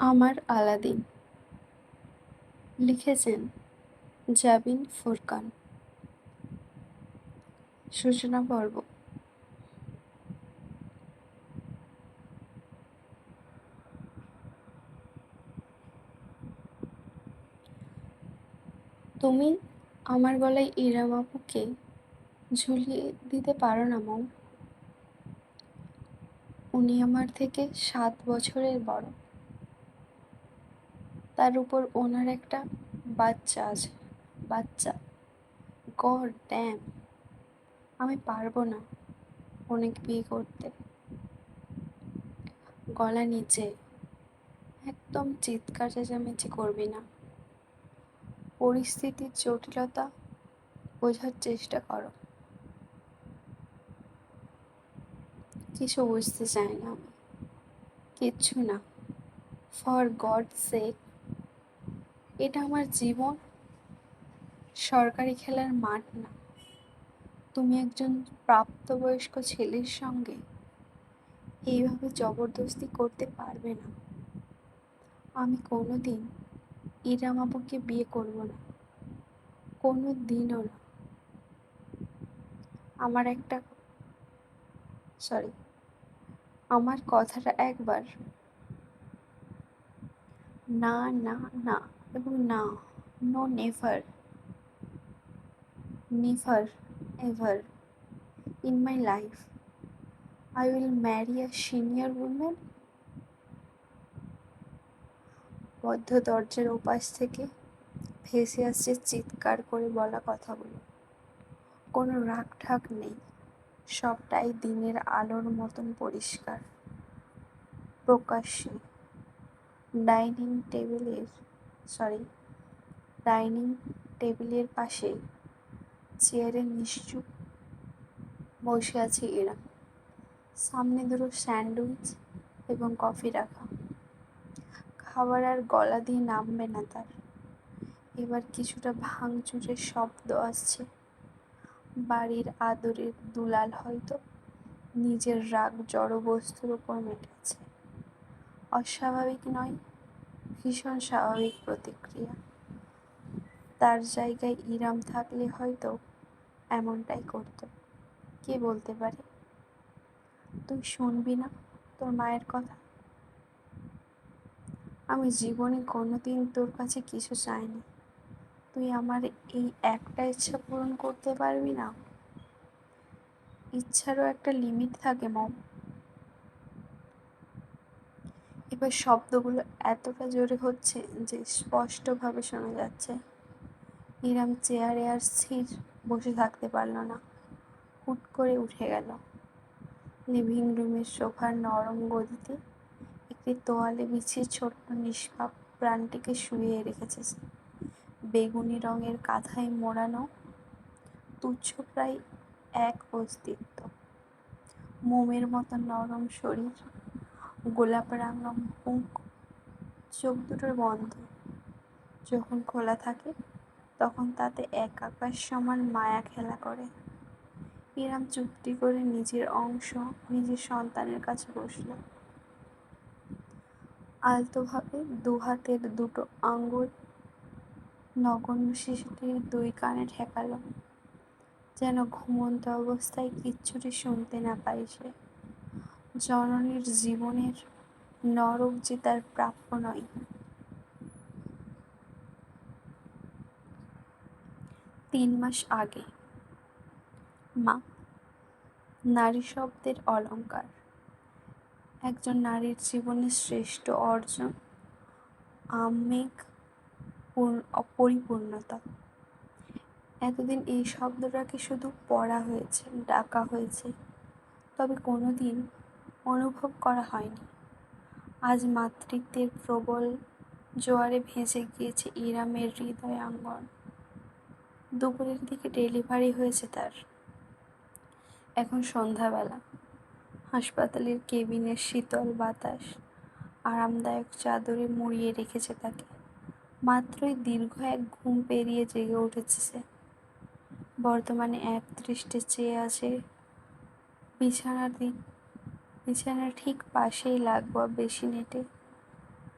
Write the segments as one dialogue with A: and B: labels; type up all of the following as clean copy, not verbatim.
A: আমার আলাদিন। লিখেছেন জাবিন ফুরকান। সূচনা পর্ব। তুমি আমার গলায় ইরাম আপুকে ঝুলিয়ে দিতে পারো না মম? উনি আমার থেকে 7 বছরের বড়। তার উপর ওনার একটা বাচ্চা আছে। বাচ্চা! God damn! আমি পারবো না ওনাকে বিয়ে করতে। গলা নিচে, একদম চিৎকার চেঁচামেচি করবি না। পরিস্থিতির জটিলতা বোঝার চেষ্টা করো। কিছু বুঝতে চাই না আমি। কিচ্ছু না। ফর গড সেক, এটা আমার জীবন, সরকারি খেলার মাঠ না। তুমি একজন প্রাপ্তবয়স্ক ছেলের সঙ্গে এইভাবে জবরদস্তি করতে পারবে না। আমি কোনোদিন ইরাম আপুকে বিয়ে করব না, কোনো দিনও না। আমার একটা সরি আমার কথাটা একবার। না, না, না এবং না। No, never, never ever in my life I will marry a senior woman. বদ্ধ দরজার ওপাশ থেকে ভেসে আসছে চিৎকার করে বলা কথাগুলো। কোনো রাগঢাক নেই, সবটাই দিনের আলোর মতন পরিষ্কার। প্রকাশ্যে ডাইনিং টেবিলের পাশে চেয়ারে নিশ্চুপ বসে আছে এরা। সামনে দুটো স্যান্ডউইচ এবং কফি রাখা। খাবার আর গলা দিয়ে নামবে না তার। এবার কিছুটা ভাঙচুরের শব্দ আসছে। বাড়ির আদরের দুলাল হয়তো নিজের রাগ জড়বস্তুর উপর মেটাচ্ছে। অস্বাভাবিক নয়, ভীষণ স্বাভাবিক প্রতিক্রিয়া। তার জায়গায় ইরাম থাকলে হয়তো এমনটাই করতো। কে বলতে পারে? তুই শুনবি না তোর মায়ের কথা? আমি জীবনে কোনোদিন তোর কাছে কিছু চাইনি। তুই আমার এই একটা ইচ্ছা পূরণ করতে পারবি না? ইচ্ছারও একটা লিমিট থাকে মম। এবার শব্দগুলো এতটা জোরে হচ্ছে যে স্পষ্টভাবে শোনা যাচ্ছে। ইরাম চেয়ারে আর স্থির বসে থাকতে পারল না, হুট করে উঠে গেল। লিভিং রুমের সোফার নরম গদিতে একটি তোয়ালে বিছিয়ে ছোট্ট নিষ্পাপ প্রাণটিকে শুইয়ে রেখেছে। বেগুনি রঙের কাঁথায় মোড়ানো তুচ্ছ প্রায় এক অস্তিত্ব। মোমের মতো নরম শরীর, গোলাপ রাঙা মুখ, চোখ দুটোর বন্ধ। যখন খোলা থাকে তখন তাতে এক আকাশ সমান মায়া খেলা করে। ইরাম চুপটি করে নিজের অংশ নিজের সন্তানের কাছে বসল। আলতোভাবে দুহাতের দুটো আঙ্গুল নগণ্য শিশুটির 2 কানে ঠেকালো, যেন ঘুমন্ত অবস্থায় কিচ্ছুটি শুনতে না পায় সে। জননীর জীবনের নরক যে তার প্রাপ্য নয়। 3 মাস আগে। মা, নারী শব্দের অলংকার, একজন নারীর জীবনের শ্রেষ্ঠ অর্জন, আবেগ অপরিপূর্ণতা। এতদিন এই শব্দটাকে শুধু পড়া হয়েছে, ডাকা হয়েছে, তবে কোনোদিন অনুভব করা হয়নি। আজ মাতৃত্বের প্রবল জোয়ারে ভেসে গিয়েছে ইরামের হৃদয় আঙ্গন। দুপুরের দিকে ডেলিভারি হয়েছে তার। এখন সন্ধ্যাবেলা। হাসপাতালের কেবিনের শীতল বাতাস আরামদায়ক চাদরে মুড়িয়ে রেখেছে তাকে। মাত্রই দীর্ঘ এক ঘুম পেরিয়ে জেগে উঠেছে সে। বর্তমানে একদৃষ্টে চেয়ে আছে বিছানার ঠিক পাশেই লাগোয়া বেসিনেটে।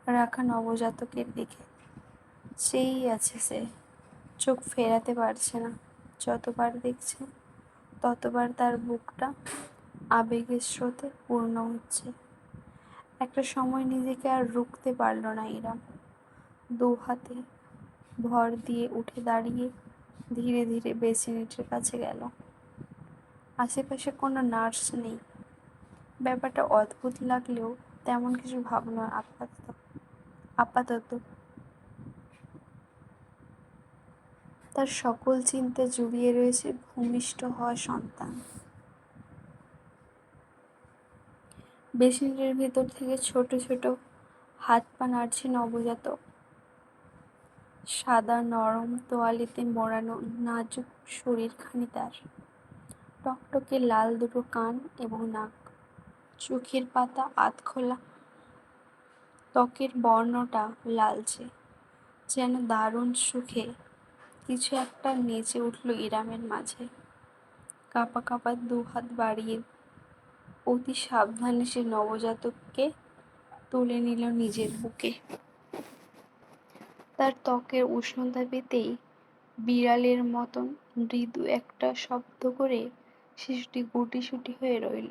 A: রাখা নবজাতকের দিকে চেয়েই আছে সে। চোখ ফেরাতে পারছে না। যতবার দেখছে ততবার তার বুকটা আবেগের স্রোতে পূর্ণ হচ্ছে। একটা সময় নিজেকে আর রুখতে পারল না ইরা। দু হাতে ভর দিয়ে উঠে দাঁড়িয়ে ধীরে ধীরে বেসিনেটের কাছে গেল। আশেপাশে কোনো নার্স নেই। ব্যাপারটা অদ্ভুত লাগলেও তেমন কিছু ভাবল না আপাতত। তার সকল চিন্তা জড়িয়ে রয়েছে ভূমিষ্ঠ হওয়া সন্তান। বেসিনের ভেতর থেকে ছোট ছোট হাত পা নাড়ছে নবজাতক। সাদা নরম তোয়ালেতে মোড়ানো নাজুক শরীরখানি তার। টকটকে লাল দুটো কান এবং নাক, চোখের পাতা আধখোলা, ত্বকের বর্ণটা লালচে। যেন দারুণ সুখে কিছু একটা নেচে উঠল ইরামের মাঝে। কাঁপা কাঁপা দু হাত বাড়িয়ে অতি সাবধানে সে নবজাতককে তুলে নিল নিজের বুকে। তার ত্বকের উষ্ণতা পেতেই বিড়ালের মতন মৃদু একটা শব্দ করে শিশুটি গুটিসুটি হয়ে রইল।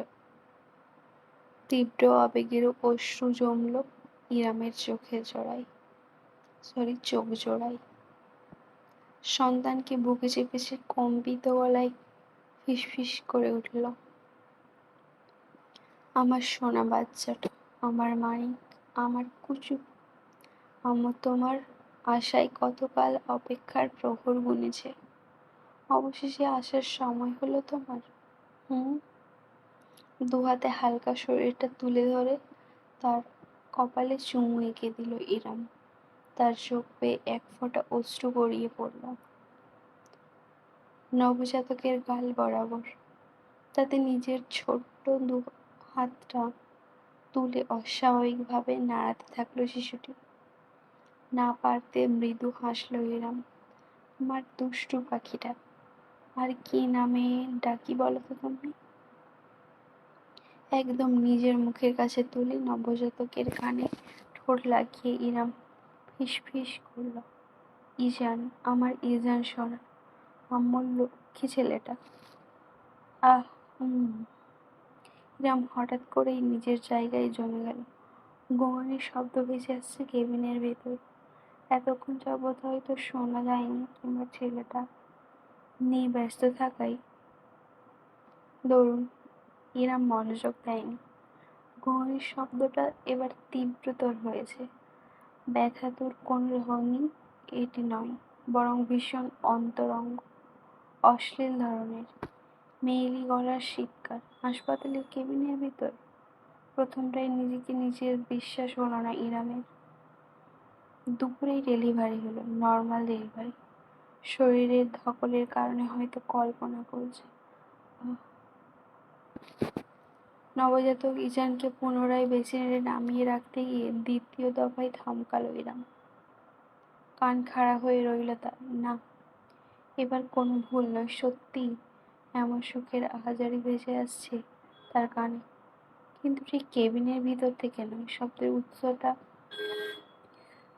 A: তীব্র আবেগের অশ্রু জমল ইরামের চোখ জোড়ায়। সন্তানকে বুকে চেপে সে কম্পিত গলায় ফিসফিস করে উঠল, আমার সোনা বাচ্চাটা, আমার মানিক, আমার কুচু, আমার তোমার আশায় কতকাল অপেক্ষার প্রহর গুনেছে, অবশেষে আসার সময় হলো তোমার। হুম। দু হাতে হালকা শরীরটা তুলে ধরে তার কপালে চুমু এঁকে দিল ইরাম। তার চোখ বেয়ে এক ফোঁটা অশ্রু গড়িয়ে পড়ল নবজাতকের গাল বরাবর। তাতে নিজের ছোট্ট দু হাতটা তুলে অস্বাভাবিকভাবে নাড়াতে থাকলো শিশুটি। না পারতে মৃদু হাসল ইরাম। আমার দুষ্টু পাখিটা, আর কি নামে ডাকি বলো তো তুমি? একদম নিজের মুখের কাছে তুলে নবজাতকের কানে ঠোঁট লাগিয়ে ইরাম ফিসফিস করল, ইজান, আমার ইজান সোনা, আম্মুর লক্ষ্মী ছেলেটা। আহ ইরাম হঠাৎ করেই নিজের জায়গায় জমে গেল। গোঙানির শব্দ ভেসে আসছে কেবিনের ভেতর। এতক্ষণ যাবৎ হয়তো শোনা যায়নি, কিংবা ছেলেটা নিয়ে ব্যস্ত থাকায় দরুন ইরাম মনোযোগ দেয়নি। গোঙানির শব্দটা এবার তীব্রতর হয়েছে। ব্যথাতুর কোনো ধ্বনি এটি নয়, বরং ভীষণ অন্তরঙ্গ, অশ্লীল ধরনের। মেয়েলি গলার চিৎকার। হাসপাতালের কেবিনের ভিতর প্রথমটাই নিজের বিশ্বাস হলো না ইরামের। দুপুরেই ডেলিভারি হলো, নর্মাল ডেলিভারি। শরীরের ধকলের কারণে হয়তো কল্পনা করছে। নবজাতক ইজানকে পুনরায় বেসিনে নামিয়ে রাখতে গিয়ে দ্বিতীয় দফায় থমকালো ইরাম। কান খাড়া হয়ে রইল তার। না, এবার কোনো ভুল নয়, সত্যি এমন সুখের আহাজারি ভেসে আসছে তার কানে। কিন্তু ঠিক কেবিনের ভিতর থেকে নয়। শব্দের উৎসটা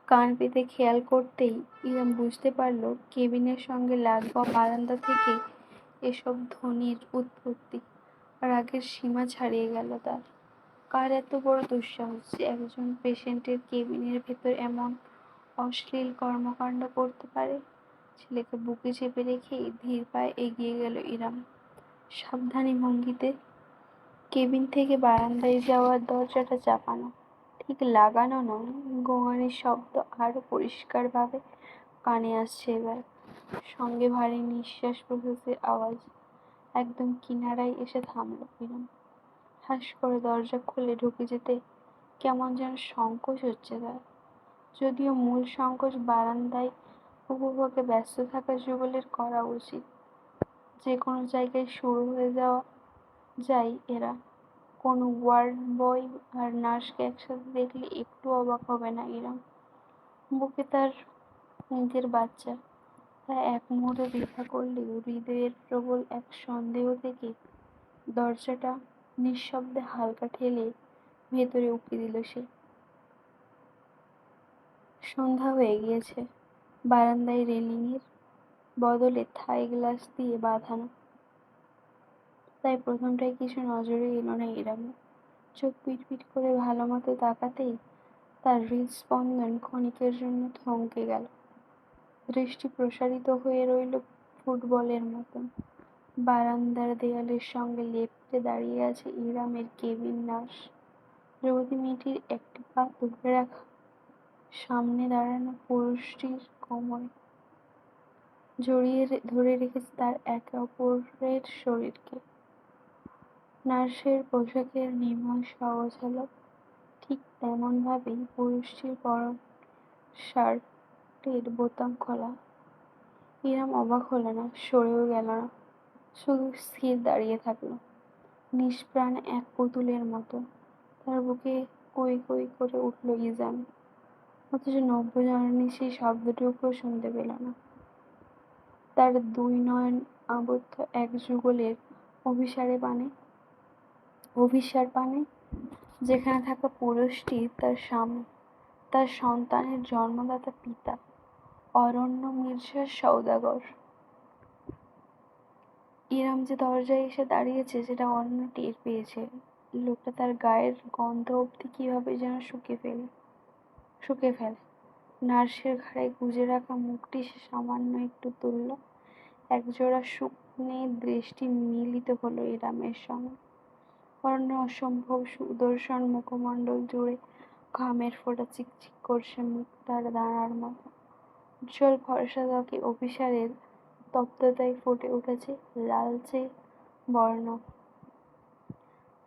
A: কান পেতে খেয়াল করতেই ইরাম বুঝতে পারল কেবিনের সঙ্গে লাগোয়া বারান্দা থেকে এসব ধ্বনির উৎপত্তি। রাগের সীমা ছাড়িয়ে গেল তার। কার এত বড় দুঃসাহস যে একজন পেশেন্টের কেবিনের ভেতর এমন অশ্লীল কর্মকাণ্ড করতে পারে? ছেলেকে বুকে চেপে রেখেই ধীর পায়ে এগিয়ে গেল ইরাম, সাবধানী ভঙ্গিতে। কেবিন থেকে বারান্দায় যাওয়ার দরজাটা চাপানো, ঠিক লাগানো নয়। গোঙানির শব্দ আরো পরিষ্কারভাবে কানে আসছে এবার, সঙ্গে ভারী নিঃশ্বাস প্রশ্বাসের আওয়াজ। একদম কিনারায় এসে থামল ইরাম। হাস করে দরজা খুলে ঢুকে যেতে কেমন যেন সংকোচ হচ্ছে তার। যদিও মূল সংকোচ বারান্দায় উপভোগে ব্যস্ত থাকা যুগলের করা উচিত। যে কোনো জায়গায় শুরু হয়ে যায় এরা। কোনো ওয়ার্ড বয় আর নার্সকে একসাথে দেখলে একটু অবাক হবে না ইরাম। বুকে তার নিজের বাচ্চা, তা এক মুহূর্ত দ্বিধা করলেও হৃদয়ের প্রবল এক সন্দেহ থেকে দরজাটা নিঃশব্দে হালকা ঠেলে ভেতরে উঁকি দিল সে। সন্ধ্যা হয়ে গিয়েছে। বারান্দায় রেলিংয়ের বদলে থাই গ্লাস দিয়ে বাঁধানো, তাই প্রথমটায় কিছু নজরে এলো না ইরামের। চোখ পিটপিট করে ভালোমতো তাকাতেই তার হৃদস্পন্দন ক্ষণিকের জন্য থমকে গেল। দৃষ্টি প্রসারিত হয়ে রইল ফুটবলের মতন। বারান্দার দেয়ালের সঙ্গে লেপ্টে দাঁড়িয়ে আছে ইরামের কেবিন নার্স। যুবতী মেয়েটির একটি পা তুলে রাখা, সামনে দাঁড়ানো পুরুষটির কোমরে জড়িয়ে ধরে রেখেছে তার একে অপরের শরীরকে। নার্সের পোশাকের নিময় অগোছালো, ঠিক তেমন ভাবেই পুরুষটির পরন শার্টের বোতাম খোলা। ইরাম অবাক হলো না, সরেও গেল না, শুধু স্থির দাঁড়িয়ে থাকলো, নিষ্প্রাণ এক পুতুলের মতো। তার বুকে কই কই করে উঠল ইজান, অথচ নভ্যজননী সেই শব্দটুকুও শুনতে পেল না। তার দুই নয়ন আবদ্ধ এক যুগলের অভিসার পানে, যেখানে থাকা পুরুষটি তার স্বামী, তার সন্তানের জন্মদাতা পিতা, অরণ্য মির্জার সওদাগর। ইরাম যে দরজায় এসে দাঁড়িয়েছে সেটা অরণ্য টের পেয়েছে। লোকটা তার গায়ের গন্ধ অবধি কিভাবে যেন শুকে ফেলে। নার্সের ঘাড়ে গুজে রাখা মুখটি সে সামান্য একটু তুলল। একজোড়া শুকনে দৃষ্টি মিলিত হলো ইরামের সঙ্গে। অরণ্য অসম্ভব সুদর্শন মুখমণ্ডল জুড়ে ঘামের ফোঁটা চিকচিক করছে, মুখ তার দানার মতো। উজ্জ্বল ফর্সা ত্বকে অভিসারের তপ্ততায় ফুটে উঠেছে লালচে বর্ণ।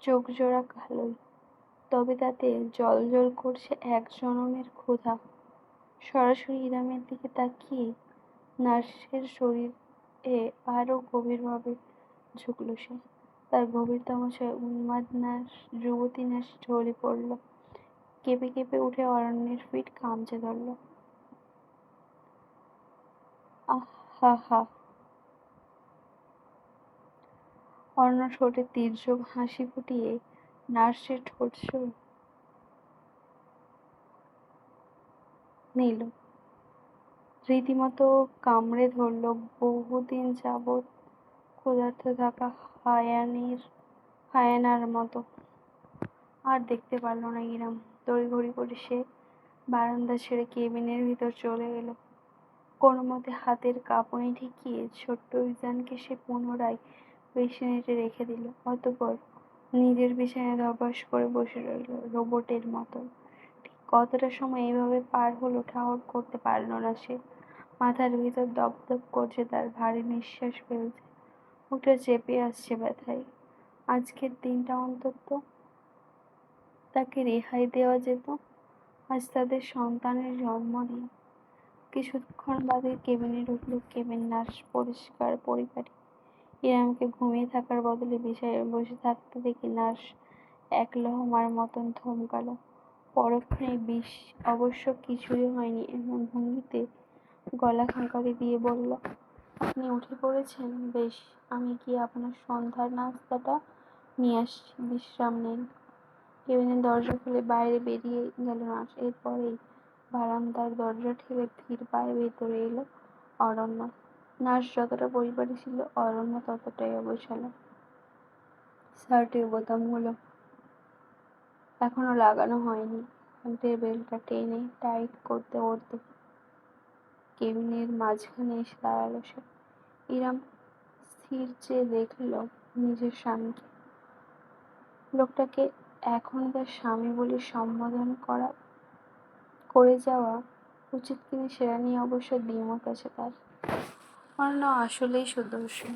A: চোখজোড়া কালোই, তবে তাতে জ্বলজ্বল করছে এক জনমের ক্ষুধা। সরাসরি ইরামের দিকে তাকিয়ে নার্সের শরীরে আরো গভীরভাবে ঝুঁকল সে। তার গভীরতম উন্মাদ যুবতী নার্স ঢলে পড়ল, কেঁপে কেঁপে উঠে অরণ্যের পিঠ খামচে ধরল। আহ হা হা। অরণ্য ঠোঁটে তীর্যক হাসি ফুটিয়ে নার্সের ঠোঁট নিল, রীতিমতো কামড়ে ধরল বহুদিন যাবৎ ক্ষুধার্ত থাকা হায়ানার মতো। আর দেখতে পারল না ইরাম। তড়িঘড়ি করে সে বারান্দা ছেড়ে কেবিনের ভিতর চলে গেল। কোনো মতে হাতের কাঁপুনি ঠেকিয়ে ছোট্ট ইজানকে সে পুনরায় বেসিনেটে রেখে দিল। অতঃপর নিজের বিছানায় ধপাস করে বসে রইল রোবটের মতো। ঠিক কতটা সময় এইভাবে পার হলো ঠাহর করতে পারল না সে। মাথার ভিতর দপদপ করছে, তার ভারী নিঃশ্বাস ফেলছে, মুখটা চেপে আসছে ব্যথায়। আজকের দিনটা অন্তত তাকে রেহাই দেওয়া যেত। আজ তাদের সন্তানের জন্মদিন। কিছুক্ষণ বাদে কেবিনে ঢুকল কেবিন নার্স, পরিষ্কার পরিপাটি। ইরামকে ঘুমিয়ে থাকার বদলে বিছানায় বসে থাকতে দেখে নার্স এক লহমার মতন থমকাল। পরক্ষণে অবশ্য কিছুই হয়নি এমন ভঙ্গিতে গলা খাঁকারি দিয়ে বলল, আপনি উঠে পড়েছেন? বেশ, আমি গিয়ে আপনার সন্ধ্যার নাস্তাটা নিয়ে আসছি, বিশ্রাম নিন। কেবিনের দরজা খুলে বাইরে বেরিয়ে গেল নার্স। এরপরেই বারান্দার দরজা ঠেলে ধীর পায়ে ভেতরে এলো অরণ্য। নার্স যতটা পরিপাটি ছিল, অরণ্য ততটাই অগোছালো। শার্টের বোতামগুলো এখনো লাগানো হয়নি। প্যান্টের বেল্টটা টেনে টাইট করতে করতে কেবিনের মাঝখানে এসে দাঁড়ালো সে। ইরাম স্থির চেয়ে দেখল নিজের স্বামীকে। লোকটাকে এখন তার স্বামী বলে সম্বোধন করে যাওয়া উচিত কিনা সেটা নিয়ে অবশ্য দ্বিমত আছে তার। অরণ্য আসলেই সুদর্শন।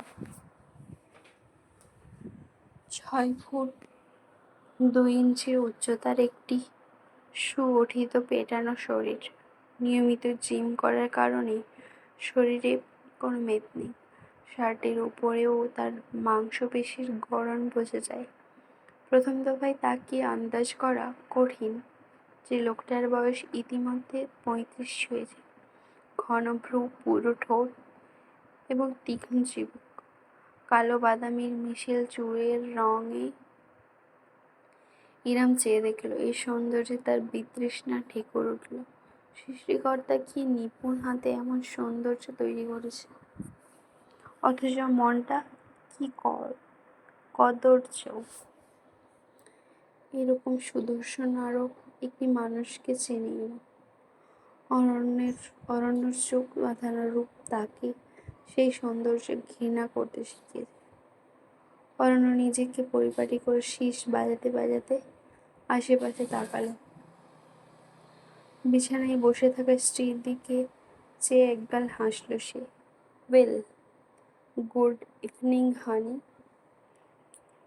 A: 6 ফুট 2 ইঞ্চির উচ্চতার একটি সুগঠিত পেটানো শরীর। নিয়মিত জিম করার কারণে শরীরে কোনো মেদ নেই। শার্টের উপরেও তার মাংসপেশির গড়ন বোঝা যায়। প্রথম দফায় তাকিয়ে আন্দাজ করা কঠিন যে লোকটার বয়স ইতিমধ্যে 35 ছুঁয়েছে। ঘন ভ্রু, পুরু ঠোঁট এবং তীক্ষ্ণ চিবুক। কালো বাদামির মিশেল চুলের রঙে ইরাম চেয়ে দেখল। এই সৌন্দর্যে তার বিতৃষ্ণা ঢেকুর উঠল। সৃষ্টিকর্তা কি নিপুণ হাতে এমন সৌন্দর্য তৈরি করেছে, অথচ মনটা কি কদর্য। এরকম সুদর্শন আরো একটি মানুষকে চিনি না। অরণ্যর চোখ বাঁধানো রূপ তাকে সেই সৌন্দর্য ঘৃণা করতে শিখিয়েছে। অরণ্য নিজেকে পরিপাটি করে শীষ বাজাতে বাজাতে আশেপাশে তাকালো। বিছানায় বসে থাকা স্ত্রীর দিকে চেয়ে একগাল হাসল সে। ওয়েল, গুড ইভিনিং হানি।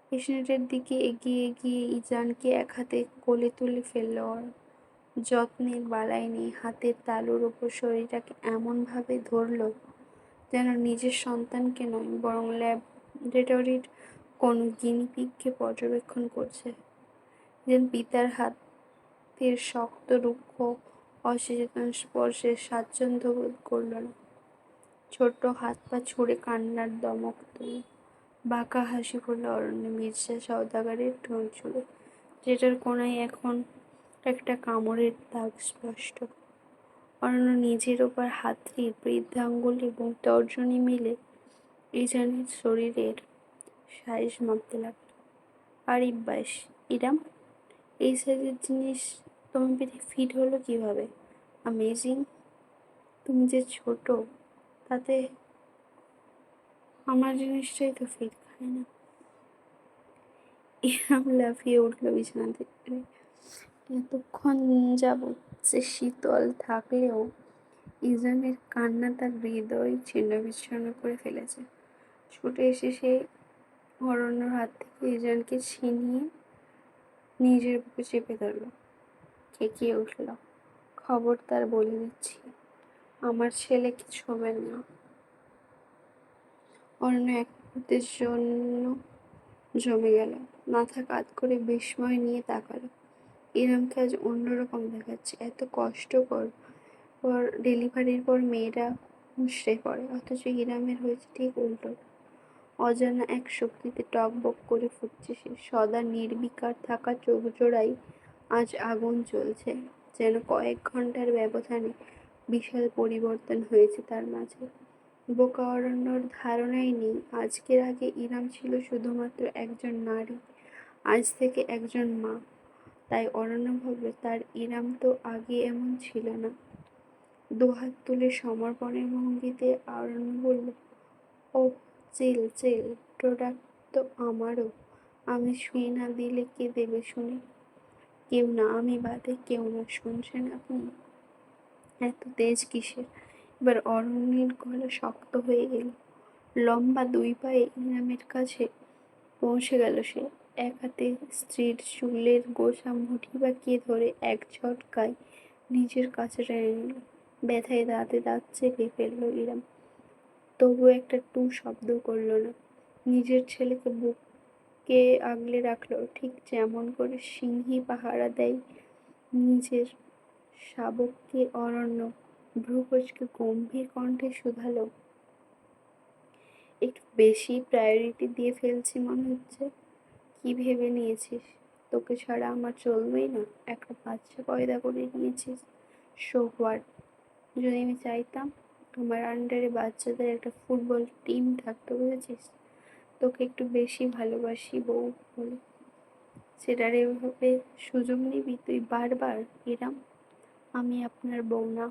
A: পেছনেটের দিকে এগিয়ে গিয়ে ইজানকে এক হাতে কোলে তুলে ফেলল ওর। যত্নের বালাই নেই, হাতের তালুর ওপর শরীরটাকে এমনভাবে ধরল যেন নিজের সন্তানকে নয়, বরং ল্যাবরেটরির কোনো গিনিপিগকে পর্যবেক্ষণ করছে। যেন পিতার হাতের শক্ত রুক্ষ অসচেতন স্পর্শে স্বাচ্ছন্দ্য বোধ করল না। ছোট্ট হাত পা ছুঁড়ে কান্নার দমক তুলে বাঁকা হাসি ফুলল অরণ্য মির্জা সওদাগরের ঠোঁট জুড়ে, যেটার কোনায় এখন একটা কামড়ের দাগ স্পষ্ট। অরণ্য নিজের ওপর হাতড়িয়ে বৃদ্ধাঙ্গুল এবং তর্জনী মিলে ইজানের শরীরের সাইজ মাপতে লাগল। আরে ব্যাস, ইরাম, এই সাইজের জিনিস তোমার পেটে ফিট হলো কিভাবে? অ্যামেজিং। তুমি যে ছোট, তাতে আমার জিনিসটাই তো ফিট খায় না। ইরাম লাফিয়ে উঠল বিছানা থেকে। এতক্ষণ যাবৎ যে শীতল থাকলেও ইজানের কান্না তার হৃদয় ছিন্ন বিচ্ছিন্ন করে ফেলেছে। ছুটে এসে সে অরণ্যর হাত থেকে ইজানকে ছিনিয়ে নিজের বুকে চেপে ধরল। খেকিয়ে উঠল, খবরদার বলে দিচ্ছি, আমার ছেলেকে ছোঁবেন না। অরণ্য এক মুহূর্তের জন্য জমে গেল, মাথা কাত করে বিস্ময় নিয়ে তাকালো। ইরামকে আজ অন্যরকম দেখাচ্ছে। এত কষ্টকর পর ডেলিভারির পর মেয়েরা মুষড়ে পড়ে, অথচ ইরামের হয়েছে ঠিক উল্টো। অজানা এক শক্তিতে টকবক করে ফুটছে সে। সদা নির্বিকার থাকা চোখ জোড়াই আজ আগুন জ্বলছে, যেন কয়েক ঘন্টার ব্যবধানে বিশাল পরিবর্তন হয়েছে তার মাঝে। বোকা অরণ্যর ধারণাই নেই আজকের আগে ইরাম ছিল শুধুমাত্র একজন নারী, আজ থেকে একজন মা। তাই অরণ্য ভাবল তার ইরাম তো আগে এমন ছিল না। দুহাত তুলে সমর্পণের ভঙ্গিতে অরণ্য বলল, ওহ চিল চিল, প্রোডাক্ট তো আমারও। আমি শুয়ে না দিলে কে দেবে শুনি? কেউ না, আমি বাদে কেউ না। শুনছেন আপনি? এত তেজ কিসের? এবার অরণ্যের গলা শক্ত হয়ে গেল। লম্বা দুই পায়ে ইনামের কাছে পৌঁছে গেল সে। এক হাতে স্ত্রীর চুলের গোছা মুঠি বাঁকিয়ে ধরে এক ঝটকায় নিজের কাছে টেনে নিল। ব্যথায় দাঁতে দাঁত চেপে ফেলল ইরাম, তবু একটা টু শব্দ করল না। নিজের ছেলেকে বুকে আগলে রাখলো, ঠিক যেমন করে সিংহী পাহারা দেয় নিজের শাবককে। অরণ্য ভ্রু কুঁচকে গম্ভীর কণ্ঠে শুধালো, একটু বেশি প্রায়োরিটি দিয়ে ফেলছি মনে হচ্ছে। কি ভেবে নিয়েছিস তোকে ছাড়া আমার চলবেই না? একটা বাচ্চা পয়দা করে নিয়েছিস, সো হোয়াট? যদি আমি চাইতাম আমার আন্ডারে বাচ্চাদের একটা ফুটবল টিম থাকতো, বুঝেছিস? তোকে একটু বেশি ভালোবাসি বউ বলে, সেটার এভাবে সুযোগ নিবি তুই বারবার? ইরাম, আমি আপনার বউ না।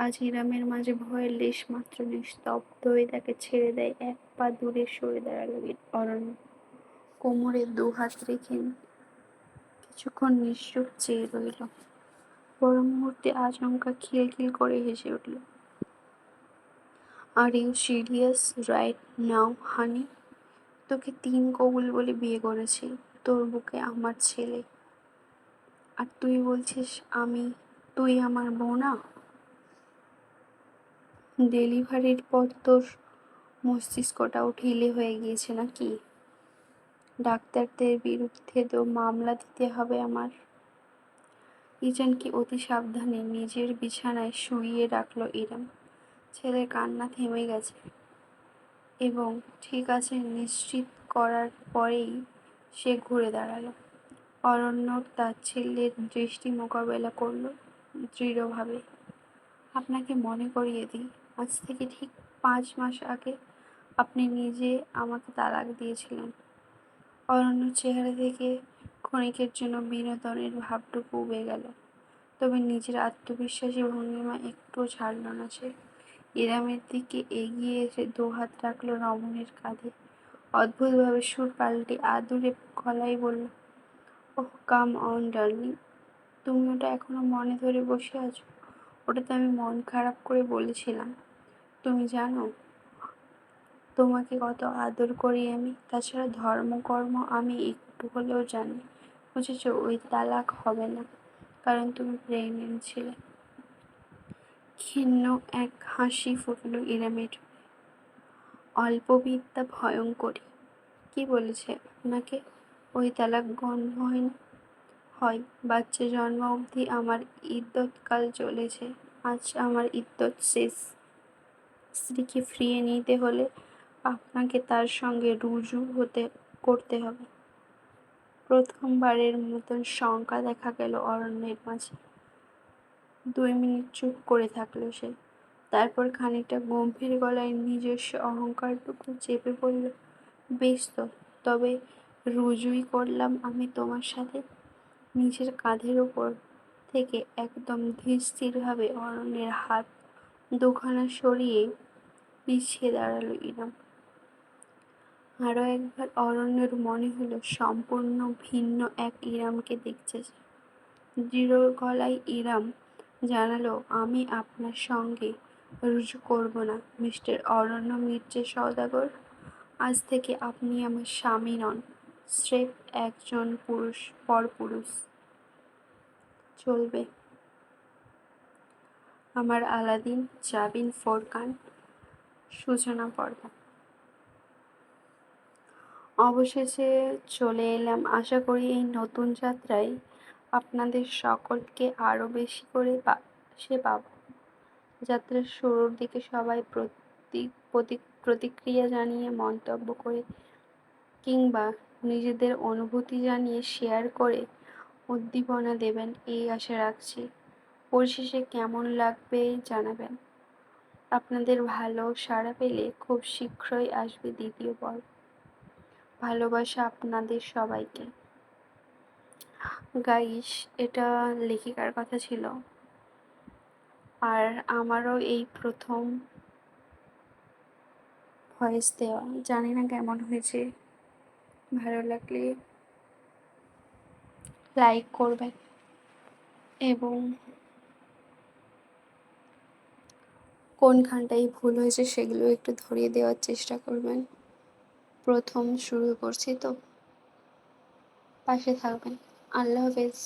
A: আজ ইরামের মাঝে ভয়ের লেশ মাত্র নেই। স্তব্ধ হয়ে তাকে ছেড়ে দেয়, এক পা দূরে সরে দাঁড়ালো অরণ্য। কোমরে দু হাত রেখে কিছুক্ষণ নিশ্চুপ চেয়ে রইল। পর মুহূর্তে আচমকা খিলখিল করে হেসে উঠল। Are you serious right now honey? তোকে 3 কবুল বলে বিয়ে করেছি, তোর বুকে আমার ছেলে, আর তুই বলছিস তুই আমার বউ না? ডেলিভারির পর তোর মস্তিষ্কটাও ঢিলে হয়ে গিয়েছে নাকি? ডাক্তারদের বিরুদ্ধে তো মামলা দিতে হবে আমার। ইজানকে অতি সাবধানে নিজের বিছানায় শুইয়ে রাখল ইরাম। ছেলের কান্না থেমে গেছে এবং ঠিক আছে নিশ্চিত করার পরেই সে ঘুরে দাঁড়ালো। অরণ্য তাচ্ছিল্যের দৃষ্টি মোকাবেলা করল। দৃঢ়ভাবে। আপনাকে মনে করিয়ে দিই, আজ থেকে ঠিক 5 মাস আগে আপনি নিজে আমাকে তালাক দিয়েছিলেন। অরণ্যর চেহারা থেকে ক্ষণিকের জন্য বিনোদনের ভাবটুকু উবে গেল, তবে নিজের আত্মবিশ্বাসী ভঙ্গিমা একটুও ছাড়ল না সে। ইরামের দিকে এগিয়ে এসে দুহাত রাখলো রমণীর কাঁধে, অদ্ভুতভাবে সুর পাল্টে আদুরে গলায় বলল, ওহ কাম অন ডার্লিং, তুমি ওটা এখনো মনে ধরে বসে আছো? ওটাতে আমি মন খারাপ করে বলেছিলাম। তুমি জানো তোমাকে কত আদর করি আমি। তাছাড়া ধর্মকর্ম আমি একটু হলেও জানি। বুঝেছ, ওই তালাক হবে না, কারণ তুমি প্রেগনেন্ট ছিলে। ক্ষীণ এক হাসি ফুটল ইরামের। অল্পবিদ্যা ভয়ঙ্করী। কি বলেছে আপনাকে? ওই তালাক গণ্য হয় না? হয়। বাচ্চা জন্ম অবধি আমার ইদ্যৎকাল চলেছে, আজ আমার ইদ্যৎ শেষ। স্ত্রীকে ফিরিয়ে নিতে হলে আপনাকে তার সঙ্গে রুজু করতে হবে। প্রথমবারের মতন শঙ্কা দেখা গেল অরণ্যের মাঝে। 2 মিনিট চুপ করে থাকল সে, তারপর খানিকটা গম্ভীর গলায় নিজস্ব অহংকারটুকু চেপে বলল, বেশ তো, তবে রুজুই করলাম আমি তোমার সাথে। নিজের কাঁধের ওপর থেকে একদম ধীরস্থিরভাবে অরণ্যের হাত দুখানা সরিয়ে পিছিয়ে দাঁড়ালো ইরাম। আরও একবার অরণ্যের মনে হলো সম্পূর্ণ ভিন্ন এক ইরামকে দেখছে সে। দৃঢ় গলায় ইরাম জানালো, আমি আপনার সঙ্গে রুজু করব না মিস্টার অরণ্য মির্জা সওদাগর। আজ থেকে আপনি আমার স্বামী নন, স্রেফ একজন পরপুরুষ। চলবে? আমার আলাদিন জাবিন ফোরকান, সূচনা পর্ব। অবশেষে চলে এলাম। আশা করি এই নতুন যাত্রায় আপনাদের সকলকে আরও বেশি করে পাশে পাব। যাত্রার শুরুর দিকে সবাই প্রতিক্রিয়া জানিয়ে, মন্তব্য করে কিংবা নিজেদের অনুভূতি জানিয়ে শেয়ার করে উদ্দীপনা দেবেন, এই আশা রাখছি। পরিশেষে কেমন লাগবে জানাবেন। আপনাদের ভালো সাড়া পেলে খুব শীঘ্রই আসবে দ্বিতীয় পর্ব। ভালোবাসা আপনাদের সবাইকে। গাইস, এটা লেখিকার কথা ছিল, আর আমারও এই প্রথম ভয়েস দেওয়া। জানি না কেমন হয়েছে। ভালো লাগলে লাইক করবেন এবং কোনখানটায় ভুল হয়েছে সেগুলো একটু ধরিয়ে দেওয়ার চেষ্টা করবেন। প্রথম শুরু করছি তো, পাশে থাকবেন। আল্লাহ হাফেজ।